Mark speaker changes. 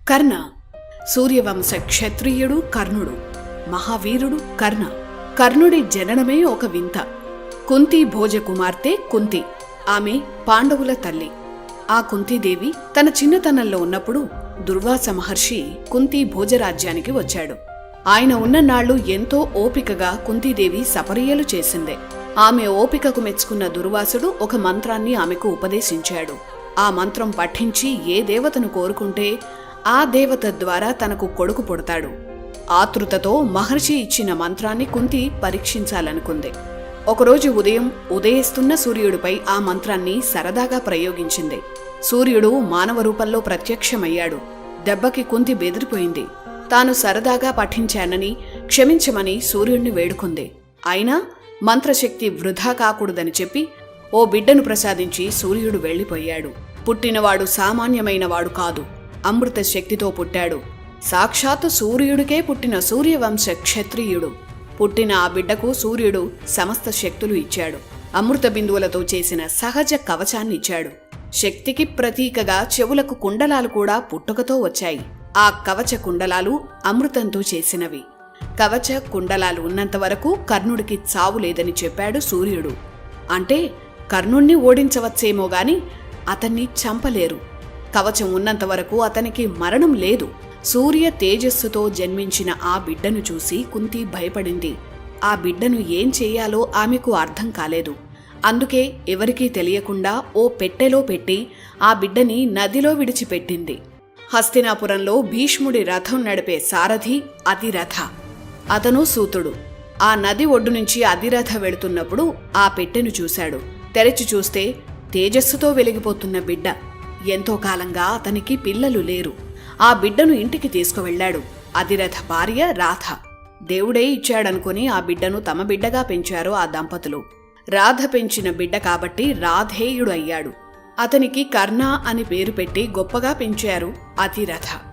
Speaker 1: కర్ణ సూర్యవంశ క్షత్రియుడు కర్ణుడు. మహావీరుడు కర్ణ. కర్ణుడి జననమే ఒక వింత. కుంతి భోజ కుమార్తె కుంతి. ఆమె పాండవుల తల్లి. ఆ కుంతీదేవి తన చిన్నతనంలో ఉన్నప్పుడు దుర్వాస మహర్షి కుంతి భోజరాజ్యానికి వచ్చాడు. ఆయన ఉన్ననాళ్లు ఎంతో ఓపికగా కుంతీదేవి సపర్యలు చేసిందే. ఆమె ఓపికకు మెచ్చుకున్న దుర్వాసుడు ఒక మంత్రాన్ని ఆమెకు ఉపదేశించాడు. ఆ మంత్రం పఠించి ఏ దేవతను కోరుకుంటే ఆ దేవత ద్వారా తనకు కొడుకు పుడతాడు. ఆతృతతో మహర్షి ఇచ్చిన మంత్రాన్ని కుంతి పరీక్షించాలనుకుంది. ఒకరోజు ఉదయం ఉదయిస్తున్న సూర్యుడిపై ఆ మంత్రాన్ని సరదాగా ప్రయోగించింది. సూర్యుడు మానవ రూపంలో ప్రత్యక్షమయ్యాడు. దెబ్బకి కుంతి బెదిరిపోయింది. తాను సరదాగా పఠించానని క్షమించమని సూర్యుణ్ణి వేడుకుంది. అయినా మంత్రశక్తి వృధా కాకూడదని చెప్పి ఓ బిడ్డను ప్రసాదించి సూర్యుడు వెళ్లిపోయాడు. పుట్టినవాడు సామాన్యమైనవాడు కాదు, అమృత శక్తితో పుట్టాడు. సాక్షాత్తు సూర్యుడికే పుట్టిన సూర్యవంశ క్షత్రియుడు. పుట్టిన ఆ బిడ్డకు సూర్యుడు సమస్త శక్తులు ఇచ్చాడు. అమృత బిందువులతో చేసిన సహజ కవచాన్నిచ్చాడు. శక్తికి ప్రతీకగా చెవులకు కుండలాలు కూడా పుట్టుకతో వచ్చాయి. ఆ కవచ కుండలాలు అమృతంతో చేసినవి. కవచ కుండలాలు ఉన్నంత వరకు కర్ణుడికి చావు లేదని చెప్పాడు సూర్యుడు. అంటే కర్ణుణ్ణి ఓడించవచ్చేమో గాని అతన్ని చంపలేరు. కవచం ఉన్నంత వరకు అతనికి మరణం లేదు. సూర్య తేజస్సుతో జన్మించిన ఆ బిడ్డను చూసి కుంతి భయపడింది. ఆ బిడ్డను ఏం చెయ్యాలో ఆమెకు అర్థం కాలేదు. అందుకే ఎవరికీ తెలియకుండా ఓ పెట్టెలో పెట్టి ఆ బిడ్డని నదిలో విడిచిపెట్టింది. హస్తినాపురంలో భీష్ముడి రథం నడిపే సారథి అతిరథ. అతను సూతుడు. ఆ నది ఒడ్డు నుంచి అతిరథ వెళుతున్నప్పుడు ఆ పెట్టెను చూశాడు. తెరచి చూస్తే తేజస్సుతో వెలిగిపోతున్న బిడ్డ. ఎంతో కాలంగా అతనికి పిల్లలు లేరు. ఆ బిడ్డను ఇంటికి తీసుకువెళ్లాడు. అతిరథ భార్య రాధ. దేవుడే ఇచ్చాడనుకుని ఆ బిడ్డను తమ బిడ్డగా పెంచారు ఆ దంపతులు. రాధ పెంచిన బిడ్డ కాబట్టి రాధేయుడు అయ్యాడు. అతనికి కర్ణ అని పేరు పెట్టి గొప్పగా పెంచారు అతిరథ.